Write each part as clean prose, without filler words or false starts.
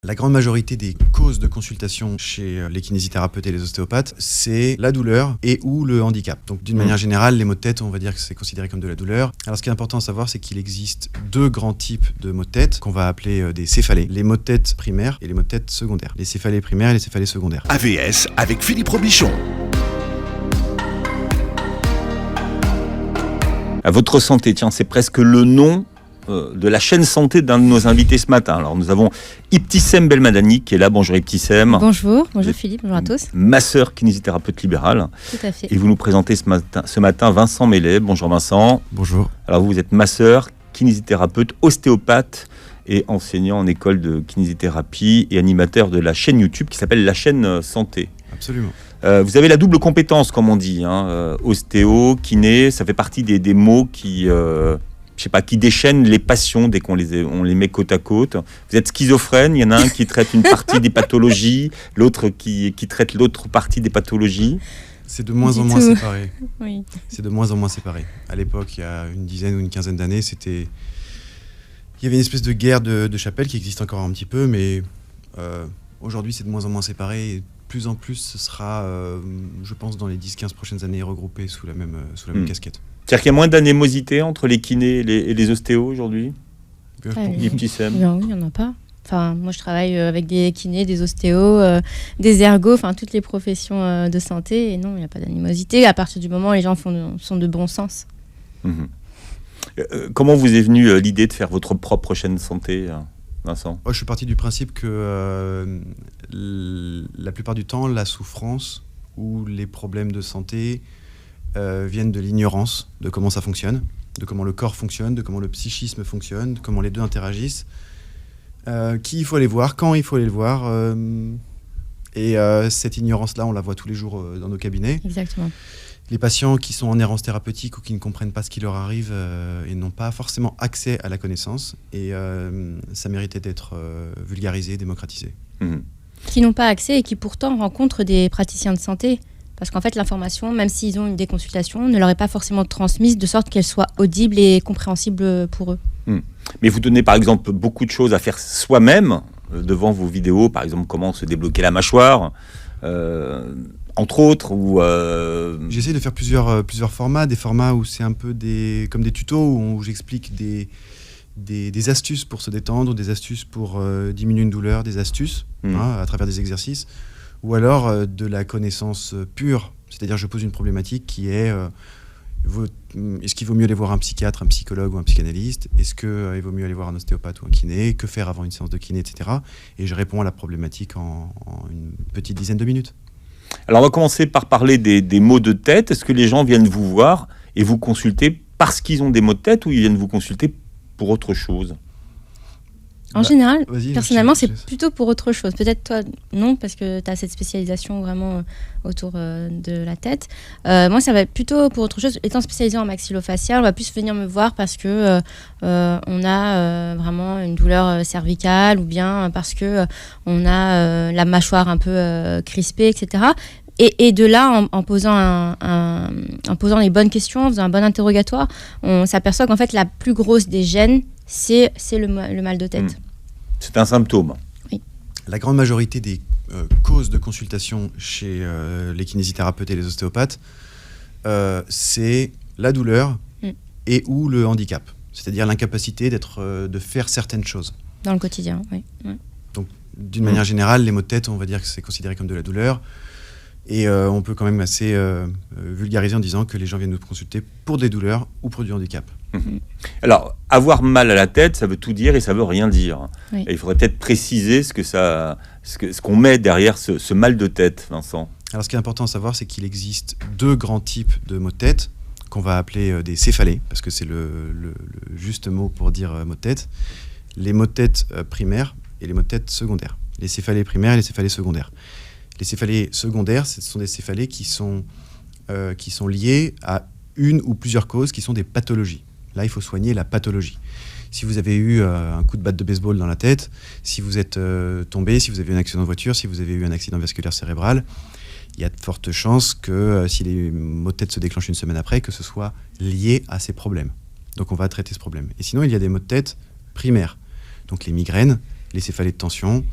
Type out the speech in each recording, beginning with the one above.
La grande majorité des causes de consultation chez les kinésithérapeutes et les ostéopathes, c'est la douleur et ou le handicap. Donc d'une manière générale, les maux de tête, on va dire que c'est considéré comme de la douleur. Alors ce qui est important à savoir, c'est qu'il existe deux grands types de maux de tête qu'on va appeler des céphalées. Les maux de tête primaires et les maux de tête secondaires. Les céphalées primaires et les céphalées secondaires. AVS avec Philippe Robichon. À votre santé, tiens, c'est presque le nom de la chaîne santé d'un de nos invités ce matin. Alors nous avons Ibtissem Belmadani qui est là. Bonjour Ibtissem. Bonjour Philippe, bonjour à tous. Masseur kinésithérapeute libéral. Tout à fait. Et vous nous présentez ce matin Vincent Mellet. Bonjour Vincent. Bonjour. Alors vous êtes masseur, kinésithérapeute, ostéopathe et enseignant en école de kinésithérapie et animateur de la chaîne YouTube qui s'appelle La Chaîne Santé. Absolument. Vous avez la double compétence, comme on dit, ostéo, kiné, ça fait partie des mots qui déchaînent les passions dès qu'on les met côte à côte. Vous êtes schizophrène, il y en a un qui traite une partie des pathologies, l'autre qui traite l'autre partie des pathologies. C'est de moins en moins séparé. Oui. C'est de moins en moins séparé. À l'époque, il y a une dizaine ou une quinzaine d'années, il y avait une espèce de guerre de chapelle qui existe encore un petit peu, mais aujourd'hui, c'est de moins en moins séparé. Et plus en plus, ce sera, je pense, dans les 10-15 prochaines années, regroupé sous la même casquette. C'est-à-dire qu'il y a moins d'anémosité entre les kinés et les ostéos aujourd'hui ? Ibtissem. Oui, il n'y en a pas. Enfin, moi, je travaille avec des kinés, des ostéos, des ergos, enfin, toutes les professions de santé. Et non, il n'y a pas d'animosité à partir du moment où les gens sont de bon sens. Comment vous est venue l'idée de faire votre propre chaîne santé, Vincent ? Je suis parti du principe que la plupart du temps, la souffrance ou les problèmes de santé viennent de l'ignorance de comment ça fonctionne, de comment le corps fonctionne, de comment le psychisme fonctionne, de comment les deux interagissent, qui il faut aller voir, quand il faut aller le voir. Et cette ignorance-là, on la voit tous les jours dans nos cabinets. Exactement. Les patients qui sont en errance thérapeutique ou qui ne comprennent pas ce qui leur arrive et n'ont pas forcément accès à la connaissance. Et ça méritait d'être vulgarisé, démocratisé. Qui n'ont pas accès et qui pourtant rencontrent des praticiens de santé. Parce qu'en fait, l'information, même s'ils ont des consultations, ne leur est pas forcément transmise de sorte qu'elle soit audible et compréhensible pour eux. Mais vous donnez par exemple beaucoup de choses à faire soi-même devant vos vidéos, par exemple comment se débloquer la mâchoire, entre autres. J'essaie de faire plusieurs formats, des formats où c'est un peu comme des tutos où j'explique des astuces pour se détendre, des astuces pour diminuer une douleur, des astuces à travers des exercices. Ou alors de la connaissance pure, c'est-à-dire je pose une problématique qui est est-ce qu'il vaut mieux aller voir un psychiatre, un psychologue ou un psychanalyste ? Est-ce qu'il vaut mieux aller voir un ostéopathe ou un kiné ? Que faire avant une séance de kiné, etc. Et je réponds à la problématique en une petite dizaine de minutes. Alors on va commencer par parler des maux de tête. Est-ce que les gens viennent vous voir et vous consulter parce qu'ils ont des maux de tête ou ils viennent vous consulter pour autre chose ? En général, personnellement, c'est plutôt pour autre chose. Peut-être toi, non, parce que tu as cette spécialisation vraiment autour de la tête. Moi, ça va être plutôt pour autre chose. Étant spécialisée en maxillofacial, on va plus venir me voir parce que on a vraiment une douleur cervicale ou bien parce que on a la mâchoire un peu crispée, etc. Et de là, en posant les bonnes questions, en faisant un bon interrogatoire, on s'aperçoit qu'en fait, la plus grosse des gènes, c'est le mal de tête. C'est un symptôme. Oui. La grande majorité des causes de consultation chez les kinésithérapeutes et les ostéopathes, c'est la douleur et ou le handicap. C'est-à-dire l'incapacité de faire certaines choses. Dans le quotidien, oui. Donc, d'une manière générale, les maux de tête, on va dire que c'est considéré comme de la douleur. Et on peut quand même assez vulgariser en disant que les gens viennent nous consulter pour des douleurs ou pour du handicap. Alors, avoir mal à la tête, ça veut tout dire et ça veut rien dire. Oui. Et il faudrait peut-être préciser ce qu'on met derrière ce mal de tête, Vincent. Alors, ce qui est important à savoir, c'est qu'il existe deux grands types de maux de tête qu'on va appeler des céphalées, parce que c'est le juste mot pour dire maux de tête. Les maux de tête primaires et les maux de tête secondaires. Les céphalées primaires et les céphalées secondaires. Les céphalées secondaires, ce sont des céphalées qui sont liées à une ou plusieurs causes qui sont des pathologies. Là, il faut soigner la pathologie. Si vous avez eu un coup de batte de baseball dans la tête, si vous êtes tombé, si vous avez eu un accident de voiture, si vous avez eu un accident vasculaire cérébral, il y a de fortes chances que si les maux de tête se déclenchent une semaine après, que ce soit lié à ces problèmes. Donc on va traiter ce problème. Et sinon, il y a des maux de tête primaires. Donc les migraines, les céphalées de tension,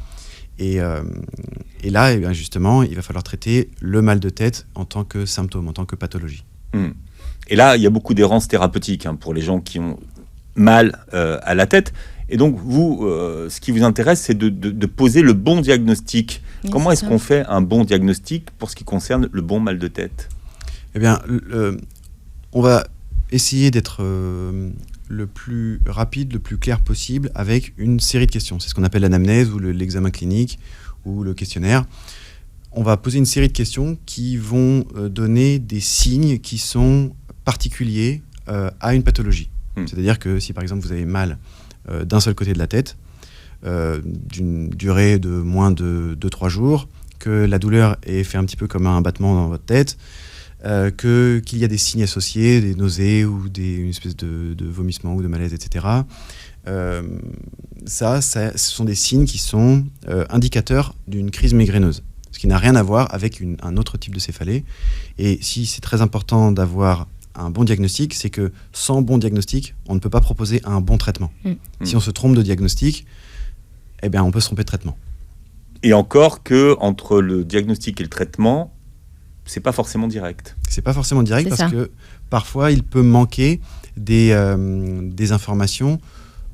Et là, justement, il va falloir traiter le mal de tête en tant que symptôme, en tant que pathologie. Et là, il y a beaucoup d'errance thérapeutique pour les gens qui ont mal à la tête. Et donc, vous, ce qui vous intéresse, c'est de poser le bon diagnostic. Oui, comment est-ce qu'on fait un bon diagnostic pour ce qui concerne le bon mal de tête ? Eh bien, on va essayer d'être le plus rapide, le plus clair possible avec une série de questions. C'est ce qu'on appelle l'anamnèse ou l'examen clinique ou le questionnaire. On va poser une série de questions qui vont donner des signes qui sont particuliers à une pathologie. C'est-à-dire que si par exemple vous avez mal d'un seul côté de la tête, d'une durée de moins de 2-3 jours, que la douleur est fait un petit peu comme un battement dans votre tête, qu'il y a des signes associés, des nausées ou une espèce de vomissement ou de malaise, etc. Ce sont des signes qui sont indicateurs d'une crise migraineuse, ce qui n'a rien à voir avec un autre type de céphalée. Et si c'est très important d'avoir un bon diagnostic, c'est que sans bon diagnostic, on ne peut pas proposer un bon traitement. Si on se trompe de diagnostic, eh bien, on peut se tromper de traitement. Et encore que entre le diagnostic et le traitement, c'est pas forcément direct. C'est pas forcément direct parce que parfois il peut manquer des informations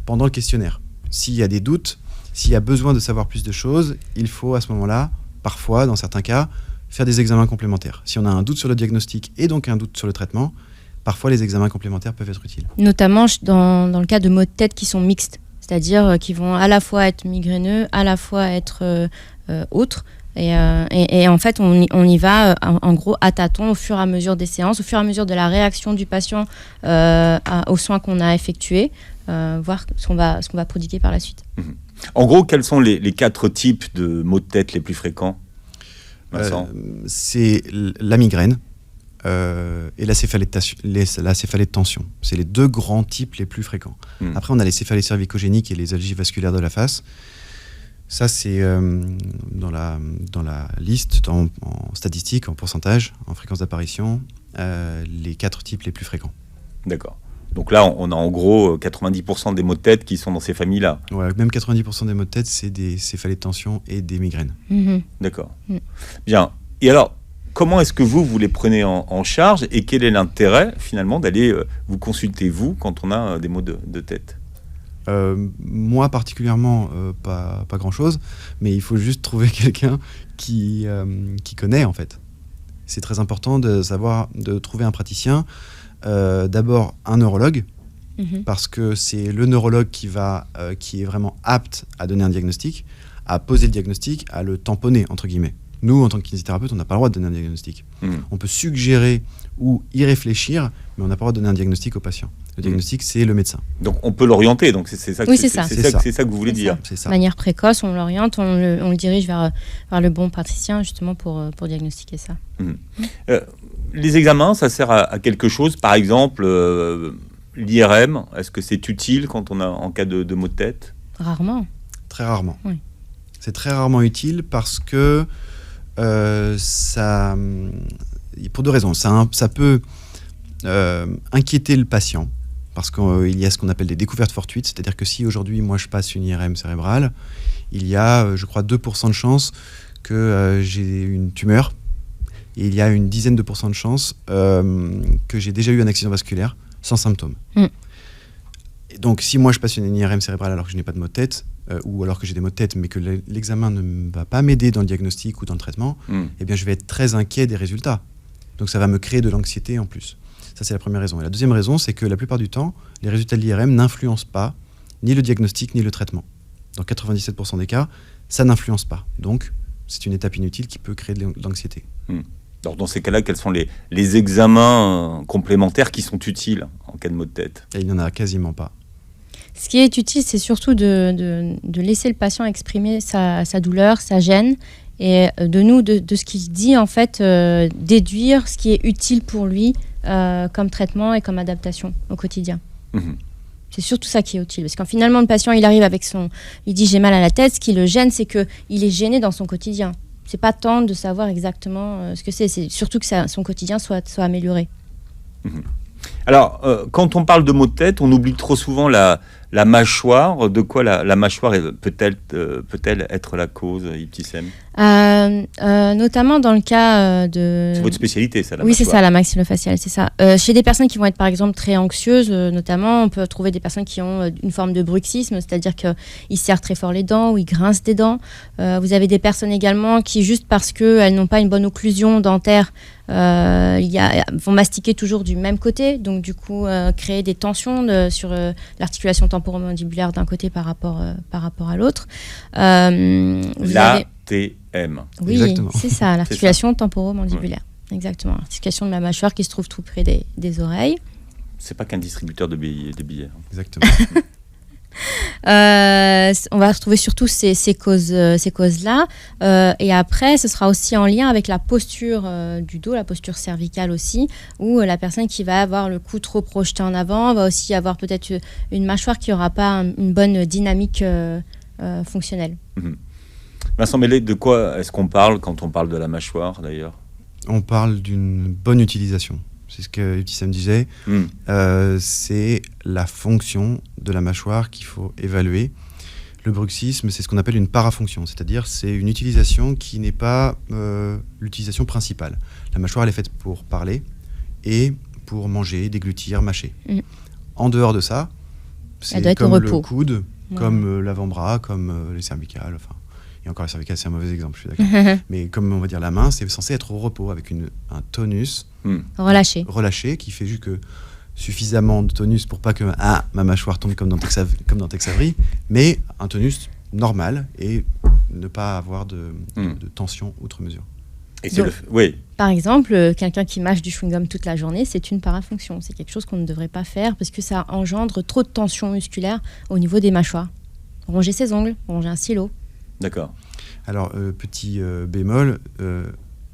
pendant le questionnaire. S'il y a des doutes, s'il y a besoin de savoir plus de choses, il faut à ce moment-là, parfois, dans certains cas, faire des examens complémentaires. Si on a un doute sur le diagnostic et donc un doute sur le traitement, parfois les examens complémentaires peuvent être utiles. Notamment dans le cas de maux de tête qui sont mixtes, c'est-à-dire qui vont à la fois être migraineux, à la fois être autres. Et en fait, on y va en gros à tâtons au fur et à mesure des séances, au fur et à mesure de la réaction du patient aux soins qu'on a effectués, voir ce qu'on va prodiguer par la suite. En gros, quels sont les 4 types de maux de tête les plus fréquents, Vincent ? C'est la migraine et la céphalée de tension. C'est les 2 grands types les plus fréquents. Après, on a les céphalées cervicogéniques et les algies vasculaires de la face. Ça, c'est dans la liste, en statistique, en pourcentage, en fréquence d'apparition, les 4 types les plus fréquents. D'accord. Donc là, on a en gros 90% des maux de tête qui sont dans ces familles-là. Ouais, même 90% des maux de tête, c'est des céphalées de tension et des migraines. D'accord. Bien. Et alors, comment est-ce que vous les prenez en charge et quel est l'intérêt, finalement, d'aller vous consulter, vous, quand on a des maux de tête ? Moi particulièrement, pas grand-chose, mais il faut juste trouver quelqu'un qui connaît en fait. C'est très important de trouver un praticien, d'abord un neurologue, parce que c'est le neurologue qui est vraiment apte à donner un diagnostic, à poser le diagnostic, à le tamponner, entre guillemets. Nous, en tant que kinésithérapeute, on n'a pas le droit de donner un diagnostic. On peut suggérer ou y réfléchir, mais on n'a pas le droit de donner un diagnostic au patient. Le diagnostic, c'est le médecin. Donc, on peut l'orienter. Donc, c'est ça que vous voulez dire. C'est ça. De manière précoce, on l'oriente, on le dirige vers le bon praticien, justement, pour diagnostiquer ça. Les examens, ça sert à quelque chose. Par exemple, l'IRM, est-ce que c'est utile quand on a en cas de maux de tête ? Rarement. Très rarement. Oui. C'est très rarement utile parce que ça, pour 2 raisons. Ça peut inquiéter le patient parce qu'il y a ce qu'on appelle des découvertes fortuites, c'est-à-dire que si aujourd'hui moi je passe une IRM cérébrale, il y a je crois 2% de chance que j'ai une tumeur et il y a une dizaine de % de chance que j'ai déjà eu un accident vasculaire sans symptômes. Et donc si moi je passe une IRM cérébrale alors que je n'ai pas de maux de tête, ou alors que j'ai des maux de tête, mais que l'examen ne va pas m'aider dans le diagnostic ou dans le traitement, eh bien, je vais être très inquiet des résultats. Donc, ça va me créer de l'anxiété en plus. Ça, c'est la première raison. Et la deuxième raison, c'est que la plupart du temps, les résultats de l'IRM n'influencent pas ni le diagnostic ni le traitement. Dans 97% des cas, ça n'influence pas. Donc, c'est une étape inutile qui peut créer de l'anxiété. Donc, dans ces cas-là, quels sont les examens complémentaires qui sont utiles en cas de maux de tête ? Et il n'y en a quasiment pas. Ce qui est utile, c'est surtout de laisser le patient exprimer sa douleur, sa gêne, et de ce qu'il dit, en fait, déduire ce qui est utile pour lui comme traitement et comme adaptation au quotidien. C'est surtout ça qui est utile. Parce qu'en finalement, le patient, il arrive il dit « j'ai mal à la tête », ce qui le gêne, c'est qu'il est gêné dans son quotidien. C'est pas tant de savoir exactement ce que c'est surtout que son quotidien soit amélioré. Alors, quand on parle de maux de tête, on oublie trop souvent la la mâchoire, de quoi la mâchoire peut-elle être la cause, Ibtissem? Notamment dans le cas de... C'est votre spécialité, ça, la Oui, mâchoire. c'est ça, la maxillofaciale, c'est ça. Chez des personnes qui vont être, par exemple, très anxieuses, notamment, on peut trouver des personnes qui ont une forme de bruxisme, c'est-à-dire qu'ils serrent très fort les dents ou ils grincent des dents. Vous avez des personnes également qui, juste parce qu'elles n'ont pas une bonne occlusion dentaire, vont mastiquer toujours du même côté, donc du coup créer des tensions sur l'articulation temporomandibulaire d'un côté par rapport à l'autre. L'ATM. Oui, Exactement. c'est ça, l'articulation temporomandibulaire. Exactement, l'articulation de la mâchoire qui se trouve tout près des oreilles. C'est pas qu'un distributeur de billets. Exactement. On va retrouver surtout ces causes-là. Et après, ce sera aussi en lien avec la posture du dos, la posture cervicale aussi, où la personne qui va avoir le cou trop projeté en avant va aussi avoir peut-être une mâchoire qui n'aura pas une bonne dynamique fonctionnelle. Vincent Mellet, de quoi est-ce qu'on parle quand on parle de la mâchoire, d'ailleurs? On parle d'une bonne utilisation. C'est ce que Ibtissem disait. C'est la fonction de la mâchoire qu'il faut évaluer. Le bruxisme, c'est ce qu'on appelle une parafonction, c'est-à-dire c'est une utilisation qui n'est pas l'utilisation principale. La mâchoire, elle est faite pour parler et pour manger, déglutir, mâcher. En dehors de ça, c'est comme le coude, comme l'avant-bras, comme les cervicales. Enfin, et encore les cervicales, c'est un mauvais exemple, je suis d'accord. Mais comme on va dire la main, c'est censé être au repos avec un tonus relâché qui fait juste que suffisamment de tonus pour pas que ma mâchoire tombe comme dans Tex Avery, mais un tonus normal et ne pas avoir de tension outre mesure. Et c'est oui. Par exemple, quelqu'un qui mâche du chewing-gum toute la journée, c'est une parafonction. C'est quelque chose qu'on ne devrait pas faire parce que ça engendre trop de tension musculaire au niveau des mâchoires. Ronger ses ongles, ronger un stylo. D'accord. Alors, petit bémol,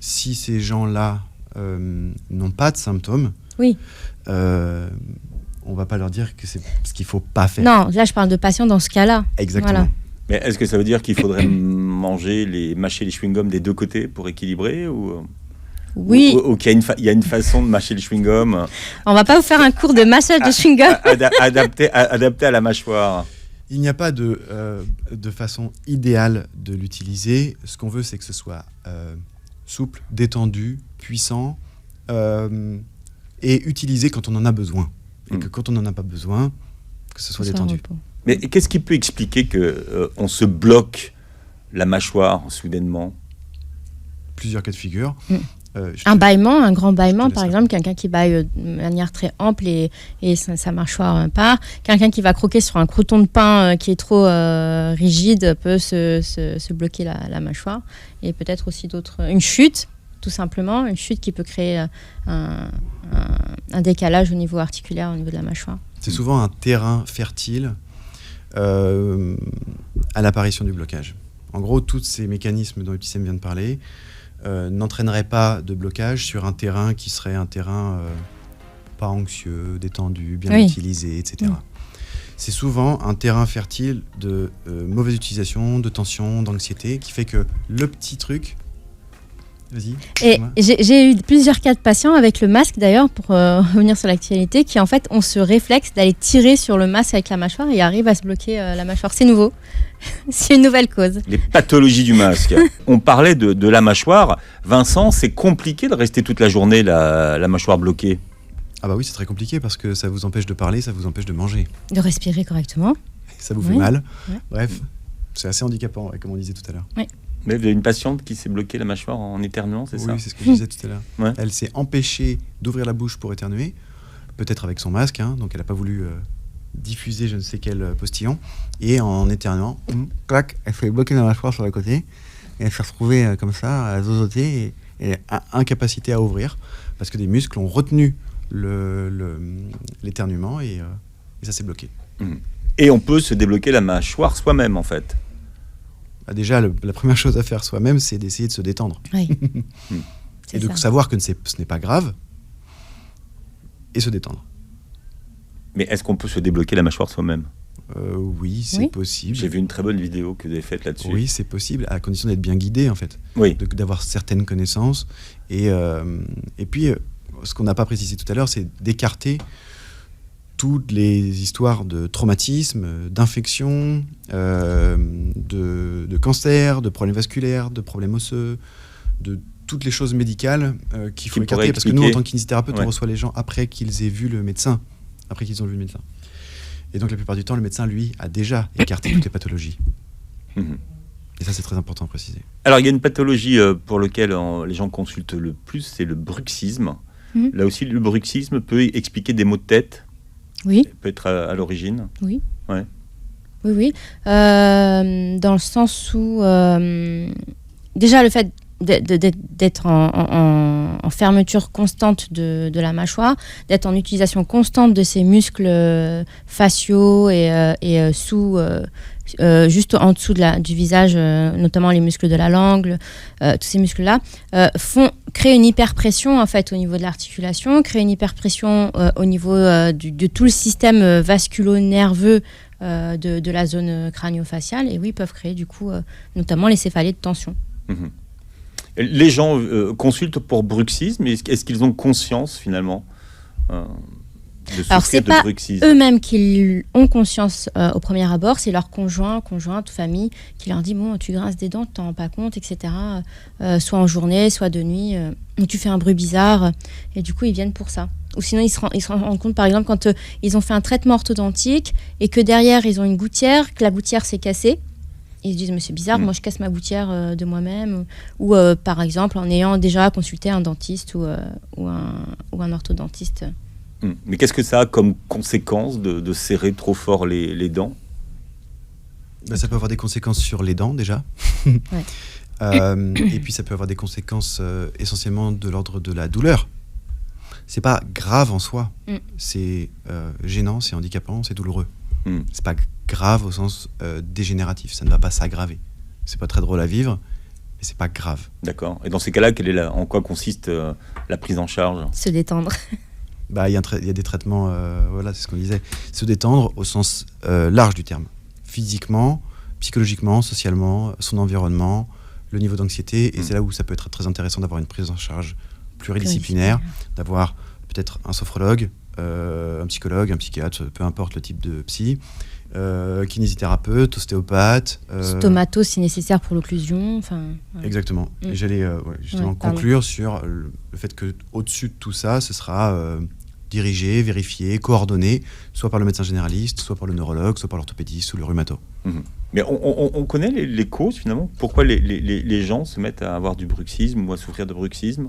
si ces gens-là n'ont pas de symptômes, oui. On va pas leur dire que c'est ce qu'il faut pas faire. Non, là je parle de patients dans ce cas-là. Exactement. Voilà. Mais est-ce que ça veut dire qu'il faudrait mâcher les chewing-gums des deux côtés pour équilibrer oui. Ou qu'il y a une façon de mâcher le chewing-gum? On va pas vous faire un cours de massage de chewing-gum. Adapté à la mâchoire. Il n'y a pas de façon idéale de l'utiliser. Ce qu'on veut, c'est que ce soit souple, détendu, puissant et utilisé quand on en a besoin. Et que quand on n'en a pas besoin, que ce soit détendu. Mais qu'est-ce qui peut expliquer qu'on se bloque la mâchoire soudainement? Plusieurs cas de figure. Un bâillement, un grand bâillement, par exemple, quelqu'un qui bâille de manière très ample et sa mâchoire part. Quelqu'un qui va croquer sur un crouton de pain qui est trop rigide peut se bloquer la mâchoire. Et peut-être aussi une chute, tout simplement, une chute qui peut créer un décalage au niveau articulaire, au niveau de la mâchoire. C'est souvent un terrain fertile à l'apparition du blocage. En gros, tous ces mécanismes dont Ibtissem vient de parler n'entraîneraient pas de blocage sur un terrain qui serait un terrain pas anxieux, détendu, bien utilisé, etc. C'est souvent un terrain fertile de mauvaise utilisation, de tension, d'anxiété, qui fait que le petit truc... Vas-y. Et j'ai eu plusieurs cas de patients avec le masque d'ailleurs, pour revenir sur l'actualité, qui en fait ont ce réflexe d'aller tirer sur le masque avec la mâchoire et arrivent à se bloquer la mâchoire. C'est nouveau. C'est une nouvelle cause. Les pathologies du masque. On parlait de la mâchoire. Vincent, c'est compliqué de rester toute la journée la mâchoire bloquée. Ah bah oui, c'est très compliqué parce que ça vous empêche de parler, ça vous empêche de manger. De respirer correctement. Ça vous fait mal. Ouais. Bref, c'est assez handicapant, comme on disait tout à l'heure. Oui. Mais vous avez une patiente qui s'est bloquée la mâchoire en éternuant, c'est ça? Oui, c'est ce que je disais tout à l'heure. Ouais. Elle s'est empêchée d'ouvrir la bouche pour éternuer, peut-être avec son masque, donc elle n'a pas voulu diffuser je ne sais quel postillon. Et en éternuant, clac, elle s'est bloquée la mâchoire sur le côté, et elle s'est retrouvée comme ça, à zozoter, et incapacité à ouvrir, parce que des muscles ont retenu l'éternuement, et ça s'est bloqué. Et on peut se débloquer la mâchoire soi-même, en fait. Déjà, la première chose à faire soi-même, c'est d'essayer de se détendre. Oui. Et de savoir que ce n'est pas grave, et se détendre. Mais est-ce qu'on peut se débloquer la mâchoire soi-même? Oui, c'est possible. J'ai vu une très bonne vidéo que vous avez faite là-dessus. Oui, c'est possible, à condition d'être bien guidé, en fait. Oui. D'avoir certaines connaissances. Et puis, ce qu'on n'a pas précisé tout à l'heure, c'est d'écarter toutes les histoires de traumatisme, d'infection, de cancer, de problèmes vasculaires, de problèmes osseux, de toutes les choses médicales qu'il faut écarter. Parce que nous, en tant que kinésithérapeute, on reçoit les gens après qu'ils aient vu le médecin. Après qu'ils ont vu le médecin. Et donc, la plupart du temps, le médecin, lui, a déjà écarté toutes les pathologies. Et ça, c'est très important à préciser. Alors, il y a une pathologie pour laquelle les gens consultent le plus, c'est le bruxisme. Là aussi, le bruxisme peut expliquer des maux de tête. Oui. Peut être à l'origine. Oui. Ouais. Oui. Dans le sens où, déjà, le fait d'être en fermeture constante de la mâchoire, d'être en utilisation constante de ces muscles faciaux et sous... juste en dessous du visage, notamment les muscles de la langue, tous ces muscles-là, créent une hyperpression en fait au niveau de l'articulation, créent une hyperpression au niveau de tout le système vasculo-nerveux de la zone crânio-faciale, et oui, peuvent créer du coup notamment les céphalées de tension. Les gens consultent pour bruxisme, mais est-ce qu'ils ont conscience finalement alors, c'est pas eux-mêmes qui ont conscience au premier abord, c'est leur conjointe, famille, qui leur dit bon, tu grinces des dents, tu t'en rends pas compte, etc. Soit en journée, soit de nuit, tu fais un bruit bizarre, et du coup, ils viennent pour ça. Ou sinon, ils se rendent compte, par exemple, quand ils ont fait un traitement orthodontique et que derrière, ils ont une gouttière, que la gouttière s'est cassée. Ils se disent, mais c'est bizarre, moi je casse ma gouttière de moi-même. Ou par exemple, en ayant déjà consulté un dentiste ou un orthodontiste. Mais qu'est-ce que ça a comme conséquence de serrer trop fort les dents ? Ça peut avoir des conséquences sur les dents déjà. Et puis ça peut avoir des conséquences essentiellement de l'ordre de la douleur. C'est pas grave en soi. C'est gênant, c'est handicapant, c'est douloureux. C'est pas grave au sens dégénératif. Ça ne va pas s'aggraver. C'est pas très drôle à vivre, mais c'est pas grave. D'accord. Et dans ces cas-là, en quoi consiste la prise en charge ? Se détendre. Il y a des traitements, c'est ce qu'on disait, se détendre au sens large du terme. Physiquement, psychologiquement, socialement, son environnement, le niveau d'anxiété. Et c'est là où ça peut être très intéressant d'avoir une prise en charge pluridisciplinaire, d'avoir peut-être un sophrologue, un psychologue, un psychiatre, peu importe le type de psy, kinésithérapeute, ostéopathe. Stomato si nécessaire pour l'occlusion. Voilà. Exactement. Et j'allais justement conclure sur le fait qu'au-dessus de tout ça, ce sera dirigé, vérifié, coordonné, soit par le médecin généraliste, soit par le neurologue, soit par l'orthopédiste ou le rhumato. Mais on connaît les causes finalement. Pourquoi les gens se mettent à avoir du bruxisme ou à souffrir de bruxisme ?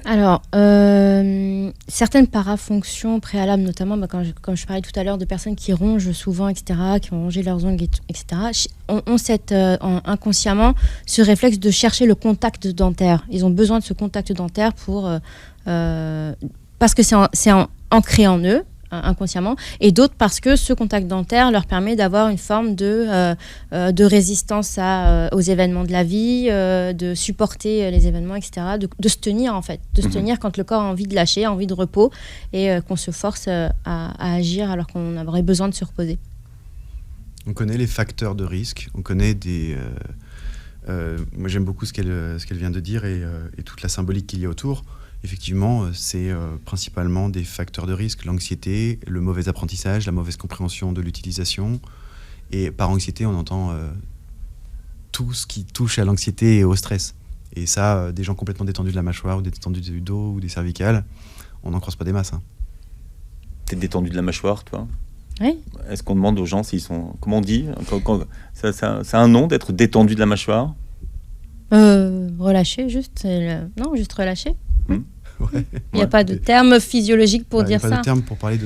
Alors, certaines parafonctions préalables, notamment, comme je parlais tout à l'heure, de personnes qui rongent souvent, etc., qui ont rongé leurs ongles, etc., ont inconsciemment ce réflexe de chercher le contact dentaire. Ils ont besoin de ce contact dentaire parce que c'est ancré en eux, inconsciemment, et d'autres parce que ce contact dentaire leur permet d'avoir une forme de résistance aux événements de la vie, de supporter les événements, etc., de se tenir en fait, de se tenir quand le corps a envie de lâcher, a envie de repos, et qu'on se force à agir alors qu'on aurait besoin de se reposer. On connaît les facteurs de risque, on connaît des... moi j'aime beaucoup ce qu'elle vient de dire et toute la symbolique qu'il y a autour. Effectivement, c'est principalement des facteurs de risque, l'anxiété, le mauvais apprentissage, la mauvaise compréhension de l'utilisation. Et par anxiété, on entend tout ce qui touche à l'anxiété et au stress. Et ça, des gens complètement détendus de la mâchoire ou détendus du dos ou des cervicales, on n'en croise pas des masses. T'es détendu de la mâchoire, toi ? Oui. Est-ce qu'on demande aux gens s'ils sont... Comment on dit ? Ça a un nom d'être détendu de la mâchoire ? Relâché, juste. Non, juste relâché. Il n'y a pas de terme physiologique pour dire ça. Il n'y a pas de terme pour parler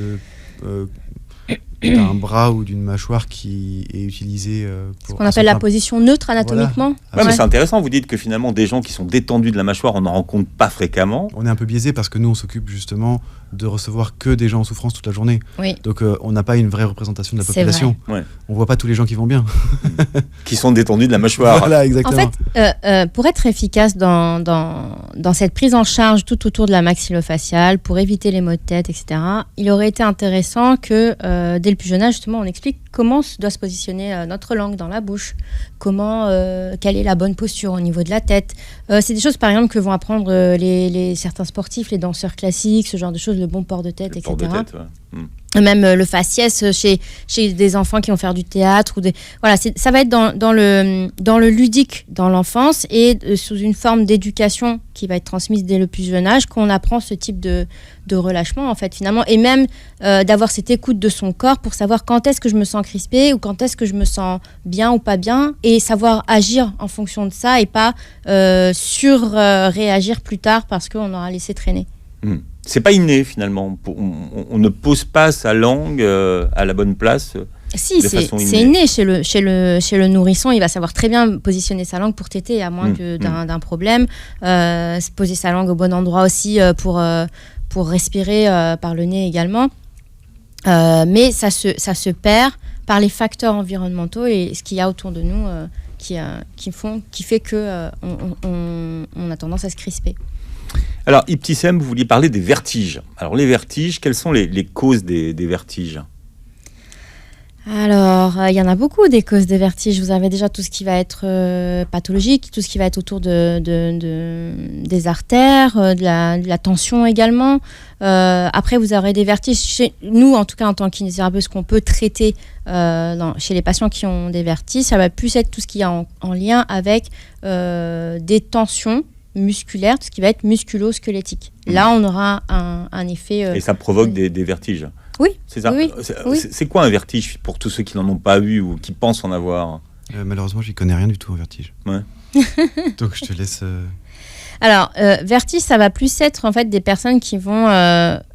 d'un bras ou d'une mâchoire qui est utilisé pour... Ce qu'on appelle la position neutre anatomiquement. Voilà. Mais c'est intéressant, vous dites que finalement des gens qui sont détendus de la mâchoire, on n'en rencontre pas fréquemment. On est un peu biaisé parce que nous on s'occupe justement de recevoir que des gens en souffrance toute la journée. Oui. Donc on n'a pas une vraie représentation de la population. On voit pas tous les gens qui vont bien. Qui sont détendus de la mâchoire. Voilà, exactement. En fait, pour être efficace dans cette prise en charge tout autour de la maxillofaciale, pour éviter les maux de tête, etc., il aurait été intéressant que dès le plus jeune âge, justement, on explique comment doit se positionner notre langue dans la bouche, quelle est la bonne posture au niveau de la tête. C'est des choses, par exemple, que vont apprendre certains sportifs, les danseurs classiques, ce genre de choses, le bon port de tête, etc. Port de tête, Même le faciès chez des enfants qui vont faire du théâtre. Voilà, ça va être dans le ludique dans l'enfance et sous une forme d'éducation qui va être transmise dès le plus jeune âge qu'on apprend ce type de relâchement, en fait, finalement. Et même d'avoir cette écoute de son corps pour savoir quand est-ce que je me sens crispée ou quand est-ce que je me sens bien ou pas bien et savoir agir en fonction de ça et pas réagir plus tard parce qu'on aura laissé traîner. C'est pas inné finalement. On ne pose pas sa langue à la bonne place. Si, c'est inné. Chez le nourrisson, il va savoir très bien positionner sa langue pour téter, à moins d'un problème. Poser sa langue au bon endroit aussi pour respirer par le nez également. Mais ça se perd par les facteurs environnementaux et ce qu'il y a autour de nous qui fait que on a tendance à se crisper. Alors, Ibtissem, vous vouliez parler des vertiges. Alors, les vertiges, quelles sont les causes des vertiges ? Alors, il y en a beaucoup des causes des vertiges. Vous avez déjà tout ce qui va être pathologique, tout ce qui va être autour des artères, de la tension également. Après, vous aurez des vertiges. Chez nous, en tout cas, en tant que kinésithérapeute, ce qu'on peut traiter chez les patients qui ont des vertiges, ça va plus être tout ce qui est en lien avec des tensions musculaire, tout ce qui va être musculo-squelettique. Là, on aura un effet... Et ça provoque des vertiges. Oui. C'est ça. Oui. C'est quoi un vertige pour tous ceux qui n'en ont pas eu ou qui pensent en avoir ? Malheureusement, je n'y connais rien du tout en vertige. Ouais. Donc, je te laisse... Alors, vertige, ça va plus être en fait des personnes qui vont,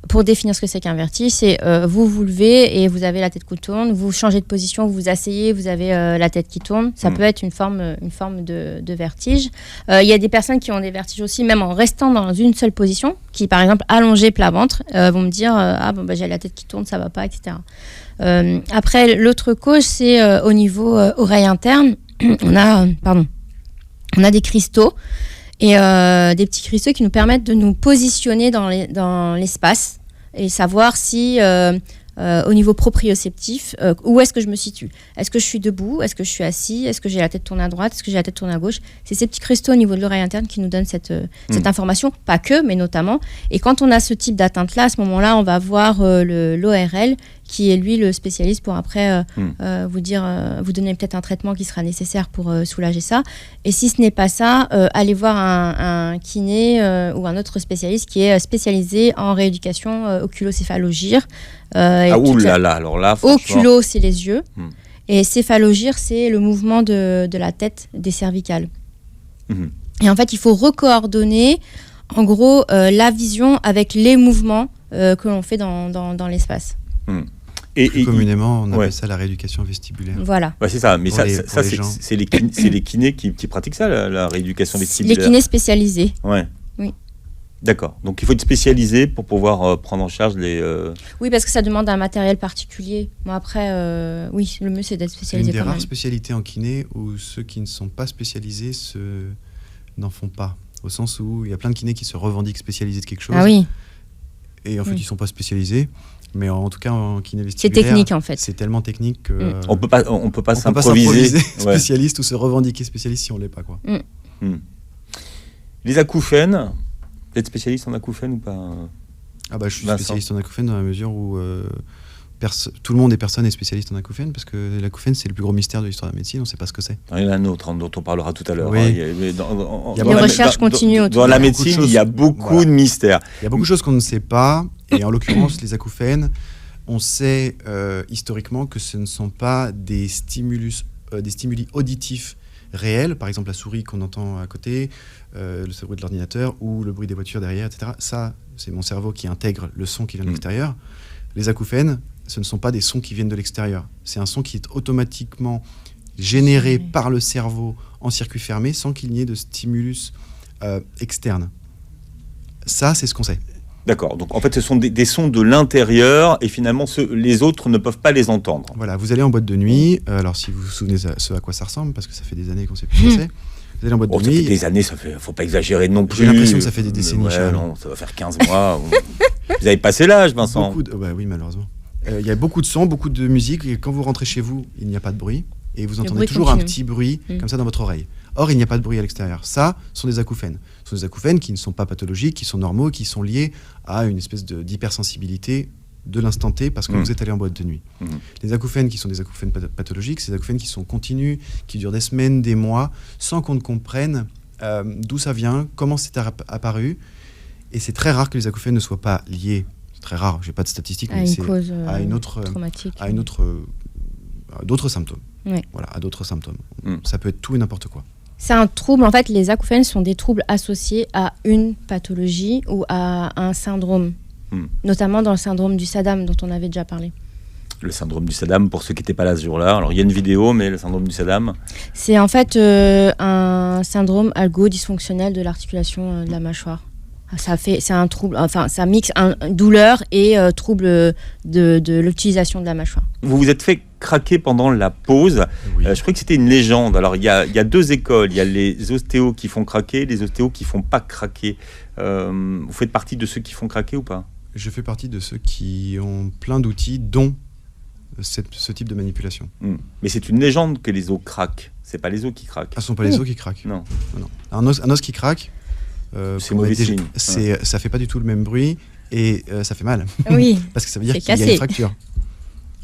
pour définir ce que c'est qu'un vertige, c'est vous levez et vous avez la tête qui tourne, vous changez de position, vous vous asseyez, vous avez la tête qui tourne. Ça peut être une forme de vertige. Il y a des personnes qui ont des vertiges aussi, même en restant dans une seule position, qui par exemple allongées plat ventre, vont me dire j'ai la tête qui tourne, ça va pas, etc. Après, l'autre cause, c'est au niveau oreille interne. On a des cristaux. Et des petits cristaux qui nous permettent de nous positionner dans l'espace et savoir si, au niveau proprioceptif, où est-ce que je me situe. Est-ce que je suis debout ? Est-ce que je suis assis ? Est-ce que j'ai la tête tournée à droite ? Est-ce que j'ai la tête tournée à gauche ? C'est ces petits cristaux au niveau de l'oreille interne qui nous donnent cette information, pas que, mais notamment. Et quand on a ce type d'atteinte-là, à ce moment-là, on va voir l'ORL, qui est lui le spécialiste pour après vous donner peut-être un traitement qui sera nécessaire pour soulager ça. Et si ce n'est pas ça, allez voir un kiné ou un autre spécialiste qui est spécialisé en rééducation oculocéphalogyre. Alors là, oculo, c'est les yeux. Et céphalogyre, c'est le mouvement de la tête des cervicales. Et en fait, il faut recoordonner, en gros, la vision avec les mouvements que l'on fait dans l'espace. Et communément, on appelle ça la rééducation vestibulaire. Voilà. Ouais, c'est ça. Mais c'est les kinés qui pratiquent ça, la rééducation vestibulaire. Les kinés spécialisés. Ouais. Oui. D'accord. Donc il faut être spécialisé pour pouvoir prendre en charge les... Oui, parce que ça demande un matériel particulier. Bon, après, oui, le mieux c'est d'être spécialisé. C'est une des rares spécialités en kiné où ceux qui ne sont pas spécialisés n'en font pas. Au sens où il y a plein de kinés qui se revendiquent spécialisés de quelque chose. Ah oui. Et en fait, ils ne sont pas spécialisés. Mais en tout cas, en kiné vestibulaire, c'est technique en fait. C'est tellement technique que on peut pas s'improviser spécialiste ou se revendiquer spécialiste si on l'est pas, quoi. Les acouphènes, vous êtes spécialiste en acouphènes ou pas ? Je suis spécialiste en acouphènes dans la mesure où tout le monde et personne n'est spécialiste en acouphènes, parce que l'acouphène, c'est le plus gros mystère de l'histoire de la médecine, on ne sait pas ce que c'est. Il y en a un autre dont on parlera tout à l'heure. Oui. Les recherches continuent. Dans la médecine, il y a beaucoup de mystères. Il y a beaucoup de choses qu'on ne sait pas, et en l'occurrence, les acouphènes, on sait historiquement que ce ne sont pas des stimuli auditifs réels, par exemple la souris qu'on entend à côté, le bruit de l'ordinateur ou le bruit des voitures derrière, etc. Ça, c'est mon cerveau qui intègre le son qui vient de l'extérieur. Les acouphènes, ce ne sont pas des sons qui viennent de l'extérieur. C'est un son qui est automatiquement généré par le cerveau en circuit fermé sans qu'il n'y ait de stimulus externe. Ça, c'est ce qu'on sait. D'accord. Donc, en fait, ce sont des sons de l'intérieur et finalement, les autres ne peuvent pas les entendre. Voilà. Vous allez en boîte de nuit. Alors, si vous vous souvenez ce à quoi ça ressemble, parce que ça fait des années qu'on ne sait plus ce que c'est. Vous allez en boîte de nuit. Ça fait des années, faut pas exagérer non plus. J'ai l'impression que ça fait des décennies. Non, ça va faire 15 mois. Vous avez passé l'âge, Vincent. Oui, malheureusement. Il y a beaucoup de sons, beaucoup de musique. Et quand vous rentrez chez vous, il n'y a pas de bruit. et vous entendez toujours un petit bruit comme ça dans votre oreille. Or, il n'y a pas de bruit à l'extérieur. Ça, ce sont des acouphènes. Ce sont des acouphènes qui ne sont pas pathologiques, qui sont normaux, qui sont liés à une espèce d'hypersensibilité de l'instant T parce que vous êtes allé en boîte de nuit. Les acouphènes qui sont des acouphènes pathologiques, c'est des acouphènes qui sont continus, qui durent des semaines, des mois, sans qu'on ne comprenne d'où ça vient, comment c'est apparu. Et c'est très rare que les acouphènes ne soient pas liés. C'est très rare, j'ai pas de statistiques, mais c'est à une autre traumatique, à d'autres symptômes. Oui. Voilà, à d'autres symptômes. Ça peut être tout et n'importe quoi. C'est un trouble, en fait, les acouphènes sont des troubles associés à une pathologie ou à un syndrome, notamment dans le syndrome du SADAM dont on avait déjà parlé. Le syndrome du SADAM, pour ceux qui n'étaient pas là ce jour-là, alors il y a une vidéo, mais le syndrome du SADAM... C'est en fait un syndrome algo-dysfonctionnel de l'articulation de la mâchoire. C'est un trouble, enfin ça mixe douleur et trouble de l'utilisation de la mâchoire. Vous vous êtes fait craquer pendant la pause. Oui. Je crois que c'était une légende. Alors il y a deux écoles. Il y a les ostéos qui font craquer, les ostéos qui font pas craquer. Vous faites partie de ceux qui font craquer ou pas ? Je fais partie de ceux qui ont plein d'outils, dont ce type de manipulation. Mais c'est une légende que les os craquent. C'est pas les os qui craquent. Ce ne sont pas les os qui craquent. Non. Un os qui craque, c'est mauvais signe. Ça fait pas du tout le même bruit et ça fait mal. Oui. Parce que ça veut dire qu'il y a une fracture.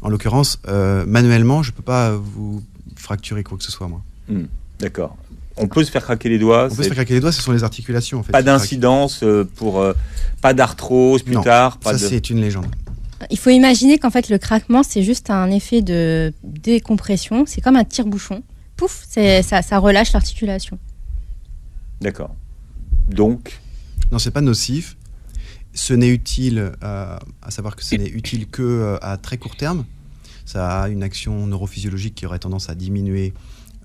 En l'occurrence, manuellement, je peux pas vous fracturer quoi que ce soit, moi. D'accord. On peut se faire craquer les doigts. On peut se faire craquer les doigts, ce sont les articulations en fait. Pas d'incidence pour pas d'arthrose plus tard. C'est une légende. Il faut imaginer qu'en fait le craquement c'est juste un effet de décompression, c'est comme un tire-bouchon. Pouf, ça relâche l'articulation. D'accord. Donc non, c'est pas nocif. Ce n'est utile, à savoir que ce n'est utile que à très court terme. Ça a une action neurophysiologique qui aurait tendance à diminuer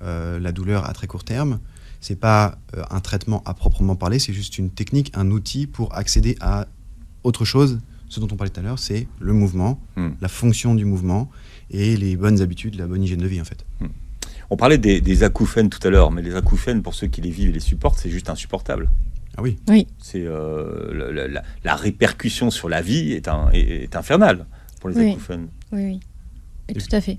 la douleur à très court terme. C'est pas un traitement à proprement parler, c'est juste une technique, un outil pour accéder à autre chose. Ce dont on parlait tout à l'heure, c'est le mouvement, la fonction du mouvement et les bonnes habitudes, la bonne hygiène de vie en fait. On parlait des acouphènes tout à l'heure, mais les acouphènes, pour ceux qui les vivent et les supportent, c'est juste insupportable. Ah oui. Oui. C'est la répercussion sur la vie est infernale pour les acouphènes. Oui, tout à fait.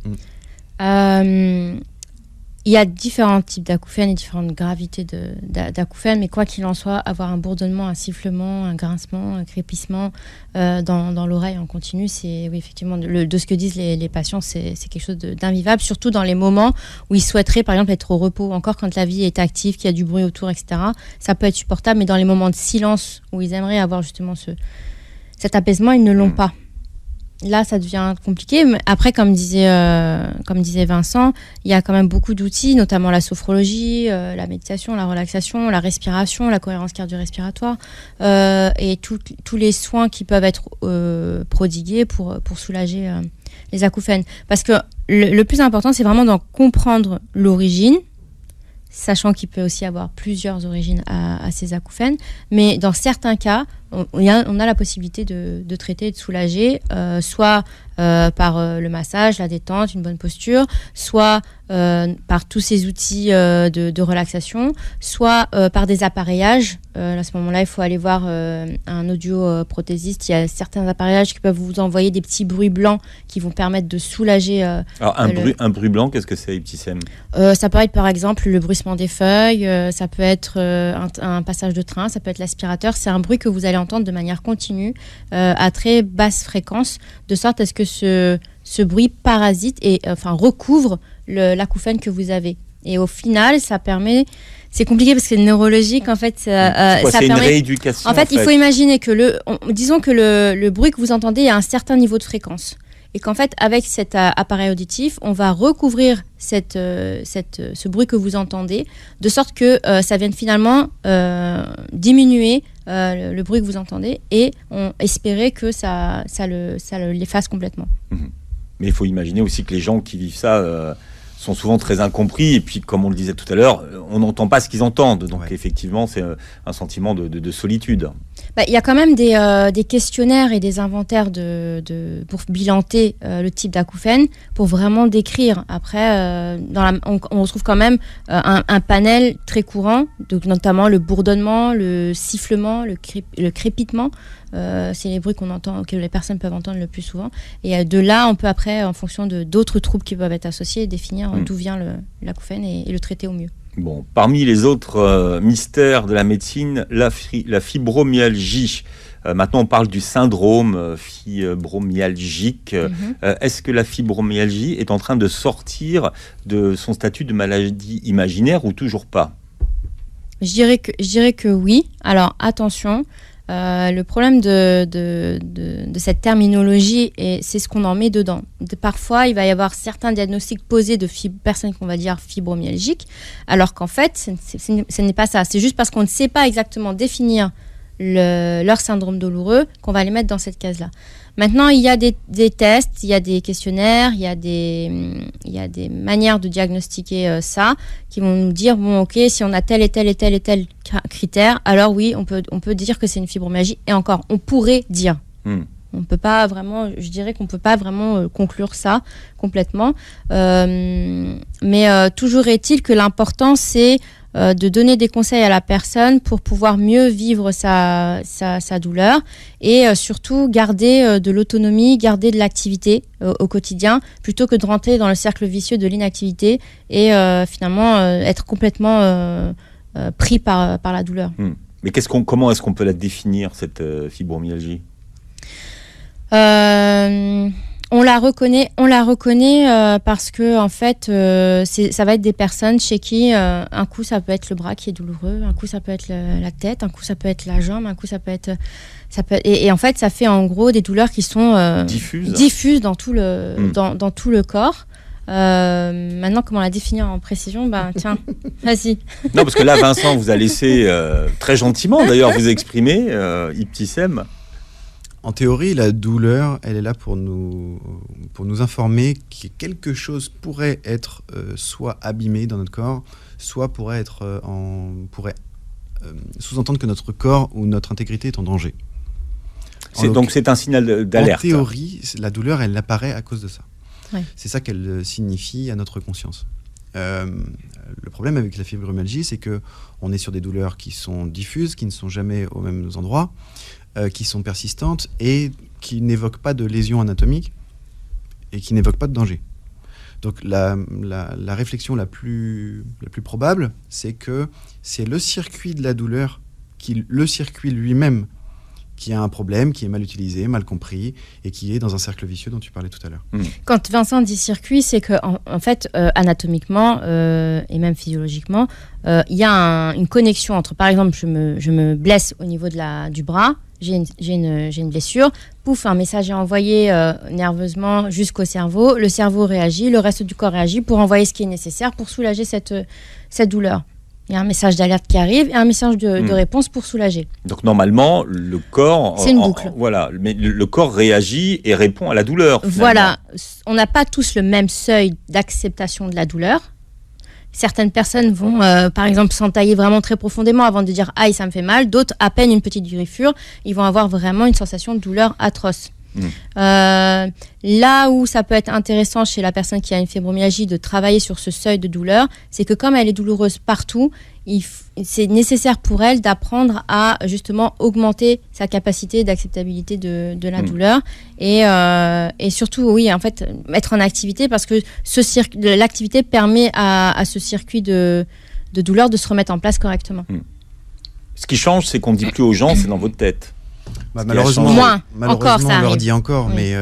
Il y a différents types d'acouphènes et différentes gravités d'acouphènes, mais quoi qu'il en soit, avoir un bourdonnement, un sifflement, un grincement, un crépissement dans l'oreille en continu, c'est effectivement de ce que disent les patients, c'est quelque chose d'invivable, surtout dans les moments où ils souhaiteraient par exemple être au repos, encore quand la vie est active, qu'il y a du bruit autour, etc. Ça peut être supportable, mais dans les moments de silence où ils aimeraient avoir justement cet apaisement, ils ne l'ont pas. Là, ça devient compliqué. Mais après, comme disait Vincent, il y a quand même beaucoup d'outils, notamment la sophrologie, la méditation, la relaxation, la respiration, la cohérence cardio-respiratoire et tous les soins qui peuvent être prodigués pour soulager les acouphènes. Parce que le plus important, c'est vraiment d'en comprendre l'origine, sachant qu'il peut aussi avoir plusieurs origines à ces acouphènes. Mais dans certains cas, on a la possibilité de traiter et de soulager, soit par le massage, la détente, une bonne posture, soit par tous ces outils de relaxation, soit par des appareillages. À ce moment-là, il faut aller voir un audioprothésiste. Il y a certains appareillages qui peuvent vous envoyer des petits bruits blancs qui vont permettre de soulager. Alors, un bruit blanc, qu'est-ce que c'est, Ibtissem ? Ça peut être par exemple le bruissement des feuilles, ça peut être un passage de train, ça peut être l'aspirateur. C'est un bruit que vous allez entendre de manière continue, à très basse fréquence, de sorte à ce que ce bruit parasite et recouvre l'acouphène que vous avez. Et au final, ça permet... C'est compliqué parce que c'est neurologique, en fait. Ça c'est permet... une rééducation. En fait, il faut imaginer que disons que le bruit que vous entendez a un certain niveau de fréquence. Et qu'en fait, avec cet appareil auditif, on va recouvrir ce bruit que vous entendez, de sorte que ça vienne finalement diminuer le bruit que vous entendez et espérer que ça l'efface complètement. Mais il faut imaginer aussi que les gens qui vivent ça sont souvent très incompris. Et puis, comme on le disait tout à l'heure, on n'entend pas ce qu'ils entendent. Donc, effectivement, c'est un sentiment de solitude. y a quand même des questionnaires et des inventaires pour bilanter le type d'acouphène, pour vraiment décrire. Après, on retrouve quand même un panel très courant, donc notamment le bourdonnement, le sifflement, le crépitement. C'est les bruits qu'on entend, que les personnes peuvent entendre le plus souvent. Et de là, on peut après, en fonction d'autres troubles qui peuvent être associés, définir d'où vient l'acouphène et le traiter au mieux. Bon, parmi les autres mystères de la médecine, la fibromyalgie. Maintenant, on parle du syndrome fibromyalgique. Est-ce que la fibromyalgie est en train de sortir de son statut de maladie imaginaire ou toujours pas ? Je dirais que oui. Alors, attention. Le problème de cette terminologie, c'est ce qu'on en met dedans. Parfois, il va y avoir certains diagnostics posés de personnes qu'on va dire fibromyalgiques, alors qu'en fait, ce n'est pas ça. C'est juste parce qu'on ne sait pas exactement définir leur syndrome douloureux qu'on va les mettre dans cette case-là. Maintenant, il y a des tests, il y a des questionnaires, il y a des manières de diagnostiquer ça qui vont nous dire, bon, ok, si on a tel et tel et tel et tel critère, alors oui, on peut dire que c'est une fibromyalgie. Et encore, on pourrait dire. On peut pas vraiment, je dirais qu'on peut pas vraiment conclure ça complètement. Mais toujours est-il que l'important, c'est de donner des conseils à la personne pour pouvoir mieux vivre sa douleur et surtout garder de l'autonomie, garder de l'activité au quotidien plutôt que de rentrer dans le cercle vicieux de l'inactivité et finalement être complètement pris par la douleur. Mais comment est-ce qu'on peut la définir, cette fibromyalgie ? On la reconnaît parce que en fait, ça va être des personnes chez qui un coup ça peut être le bras qui est douloureux, un coup ça peut être la tête, un coup ça peut être la jambe, un coup ça peut être et en fait ça fait en gros des douleurs qui sont diffuses dans tout dans tout le corps. Maintenant, comment la définir en précision ? Tiens, vas-y. Non, parce que là, Vincent vous a laissé très gentiment d'ailleurs vous exprimer, Ibtissem. En théorie, la douleur, elle est là pour nous informer que quelque chose pourrait être soit abîmé dans notre corps, soit pourrait sous-entendre que notre corps ou notre intégrité est en danger. Donc c'est un signal d'alerte. En théorie, la douleur, elle apparaît à cause de ça. Ouais. C'est ça qu'elle signifie à notre conscience. Le problème avec la fibromyalgie, c'est qu'on est sur des douleurs qui sont diffuses, qui ne sont jamais aux mêmes endroits, qui sont persistantes et qui n'évoquent pas de lésions anatomiques et qui n'évoquent pas de danger. Donc la réflexion la plus probable, c'est que c'est le circuit de la douleur, le circuit lui-même, qui a un problème, qui est mal utilisé, mal compris, et qui est dans un cercle vicieux dont tu parlais tout à l'heure. Quand Vincent dit circuit, c'est que en fait, anatomiquement et même physiologiquement, il y a une connexion entre, par exemple, je me blesse au niveau du bras, j'ai une blessure, pouf, un message est envoyé nerveusement jusqu'au cerveau, le cerveau réagit, le reste du corps réagit pour envoyer ce qui est nécessaire pour soulager cette douleur. Il y a un message d'alerte qui arrive et un message de réponse pour soulager. Donc normalement, le corps... C'est une boucle. Voilà, mais le corps réagit et répond à la douleur. Finalement. Voilà, on n'a pas tous le même seuil d'acceptation de la douleur. Certaines personnes vont, par exemple, s'entailler vraiment très profondément avant de dire « aïe, ça me fait mal ». D'autres, à peine une petite griffure, ils vont avoir vraiment une sensation de douleur atroce. Là où ça peut être intéressant chez la personne qui a une fibromyalgie de travailler sur ce seuil de douleur, c'est que comme elle est douloureuse partout, c'est nécessaire pour elle d'apprendre à justement augmenter sa capacité d'acceptabilité de la douleur et surtout, oui, en fait, être en activité parce que l'activité permet à ce circuit de douleur de se remettre en place correctement. Ce qui change, c'est qu'on ne dit plus aux gens, c'est dans votre tête. Malheureusement, encore, ça on leur arrive. dit encore, Oui. mais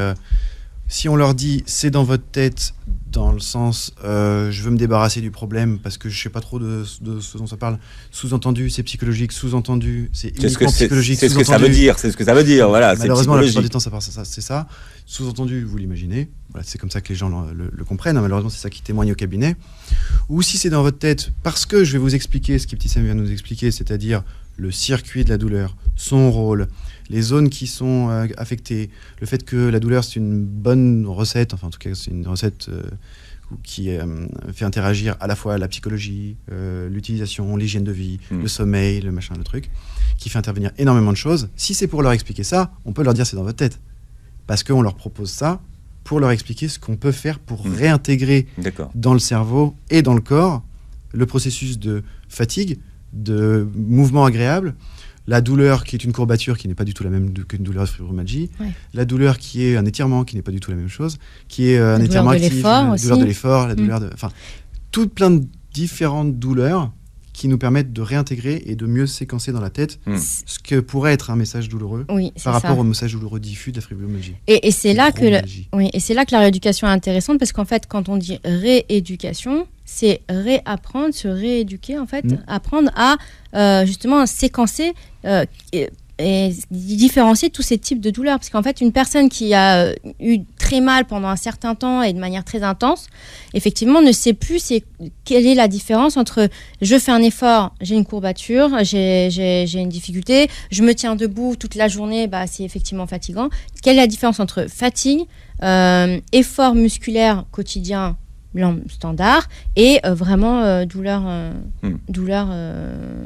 si on leur dit c'est dans votre tête, dans le sens je veux me débarrasser du problème parce que je sais pas trop de ce dont ça parle, sous-entendu c'est psychologique, sous-entendu c'est uniquement psychologique, c'est ce que ça veut dire, voilà. Malheureusement, la plupart du temps, c'est ça. Sous-entendu, vous l'imaginez. Voilà, c'est comme ça que les gens le comprennent. Hein. Malheureusement, c'est ça qui témoigne au cabinet. Ou si c'est dans votre tête, parce que je vais vous expliquer ce qu'Ibtissem vient de nous expliquer, c'est-à-dire le circuit de la douleur, son rôle, les zones qui sont affectées, le fait que la douleur, c'est une bonne recette, enfin en tout cas, c'est une recette qui fait interagir à la fois la psychologie, l'utilisation, l'hygiène de vie, le sommeil, le machin, le truc, qui fait intervenir énormément de choses. Si c'est pour leur expliquer ça, on peut leur dire c'est dans votre tête. Parce qu'on leur propose ça pour leur expliquer ce qu'on peut faire pour réintégrer dans le cerveau et dans le corps le processus de fatigue, de mouvement agréable, la douleur qui est une courbature qui n'est pas du tout la même qu'une douleur de fibromyalgie, la douleur qui est un étirement qui n'est pas du tout la même chose, qui est un étirement actif, la douleur de l'effort, la douleur de... Enfin, tout plein de différentes douleurs qui nous permettent de réintégrer et de mieux séquencer dans la tête ce que pourrait être un message douloureux par rapport au message douloureux diffus de la fibromyalgie. Et c'est là que la rééducation est intéressante parce qu'en fait, quand on dit rééducation, c'est réapprendre, se rééduquer, en fait, apprendre à justement séquencer et différencier tous ces types de douleurs. Parce qu'en fait, une personne qui a eu très mal pendant un certain temps et de manière très intense, effectivement, ne sait plus quelle est la différence entre je fais un effort, j'ai une courbature, j'ai une difficulté, je me tiens debout toute la journée, c'est effectivement fatigant. Quelle est la différence entre fatigue, effort musculaire quotidien, standard et vraiment douleur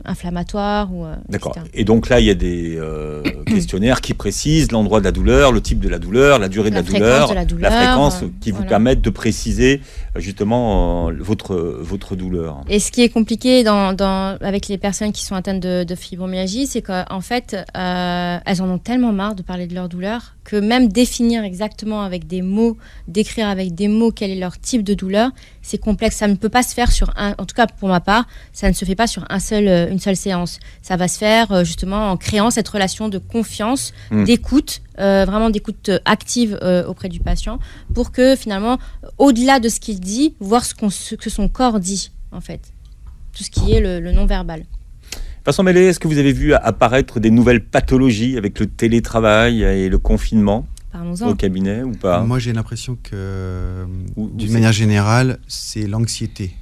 inflammatoire D'accord. etc. Et donc là il y a des questionnaires qui précisent l'endroit de la douleur, le type de la douleur, la durée de la douleur, la fréquence qui vous permettent de préciser justement votre douleur. Et ce qui est compliqué avec les personnes qui sont atteintes de fibromyalgie, c'est qu'en fait elles en ont tellement marre de parler de leur douleur que même définir exactement avec des mots, décrire avec des mots quel est leur type de douleur, c'est complexe. Ça ne peut pas se faire en tout cas pour ma part, ça ne se fait pas sur une seule séance. Ça va se faire justement en créant cette relation de confiance, d'écoute, vraiment d'écoute active auprès du patient, pour que finalement, au-delà de ce qu'il dit, voir ce que son corps dit, en fait. Tout ce qui est le non-verbal. Vincent Mellet, est-ce que vous avez vu apparaître des nouvelles pathologies avec le télétravail et le confinement au cabinet ou pas ? Moi, j'ai l'impression que, d'une manière générale, c'est l'anxiété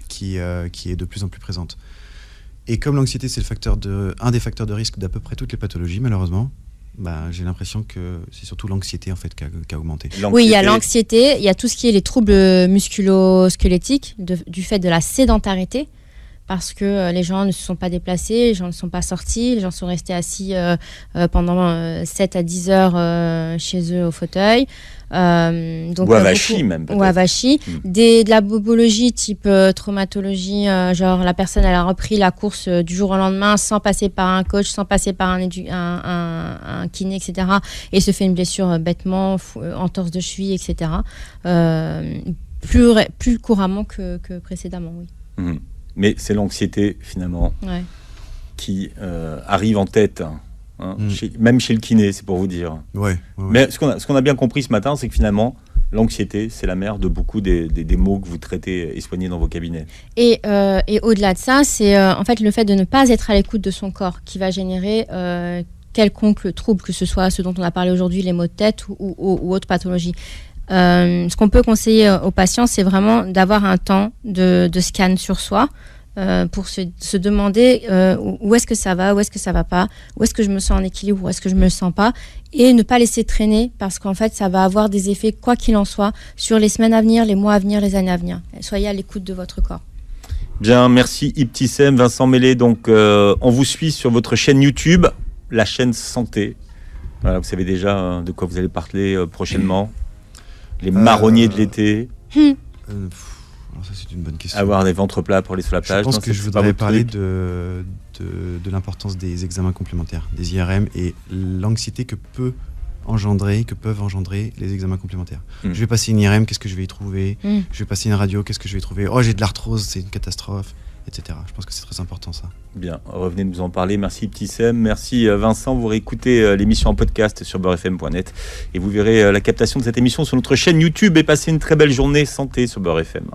qui est de plus en plus présente. Et comme l'anxiété, c'est un des facteurs de risque d'à peu près toutes les pathologies, malheureusement, j'ai l'impression que c'est surtout l'anxiété en fait qui a augmenté. Oui, il y a l'anxiété, il y a tout ce qui est les troubles musculo-squelettiques du fait de la sédentarité. Parce que les gens ne se sont pas déplacés, les gens ne sont pas sortis, les gens sont restés assis pendant 7 à 10 heures chez eux au fauteuil. Donc, ou avachis même peut-être. Ou avachis. De la bobologie type traumatologie, genre la personne elle a repris la course du jour au lendemain sans passer par un coach, sans passer par un kiné, etc. Et se fait une blessure bêtement, entorse de cheville, etc. Plus couramment que précédemment, oui. Mais c'est l'anxiété, finalement, qui arrive en tête, même chez le kiné, c'est pour vous dire. Ouais. Mais ce qu'on a bien compris ce matin, c'est que finalement, l'anxiété, c'est la mère de beaucoup des maux que vous traitez et soignez dans vos cabinets. Et au-delà de ça, c'est en fait le fait de ne pas être à l'écoute de son corps qui va générer quelconque trouble, que ce soit ce dont on a parlé aujourd'hui, les maux de tête ou autres pathologies. Ce qu'on peut conseiller aux patients, c'est vraiment d'avoir un temps de scan sur soi pour se demander où est-ce que ça va, où est-ce que ça va pas, où est-ce que je me sens en équilibre, où est-ce que je me le sens pas, et ne pas laisser traîner parce qu'en fait ça va avoir des effets, quoi qu'il en soit, sur les semaines à venir, les mois à venir, les années à venir. Soyez à l'écoute de votre corps. Bien, merci Ibtissem, Vincent Mellet. Donc on vous suit sur votre chaîne YouTube, la chaîne Santé. Voilà, vous savez déjà de quoi vous allez parler prochainement. Les marronniers de l'été. Alors ça, c'est une bonne question. Avoir des ventres plats pour aller sur la plage. Je pense que je voudrais parler de l'importance des examens complémentaires, des IRM, et l'anxiété que peuvent engendrer les examens complémentaires. Je vais passer une IRM, qu'est-ce que je vais y trouver ? Je vais passer une radio, qu'est-ce que je vais y trouver ? Oh, j'ai de l'arthrose, c'est une catastrophe, etc. Je pense que c'est très important, ça. Bien, revenez nous en parler. Merci Ibtissem, merci Vincent. Vous réécoutez l'émission en podcast sur beurrefm.net et vous verrez la captation de cette émission sur notre chaîne YouTube, et passez une très belle journée santé sur Beurre FM.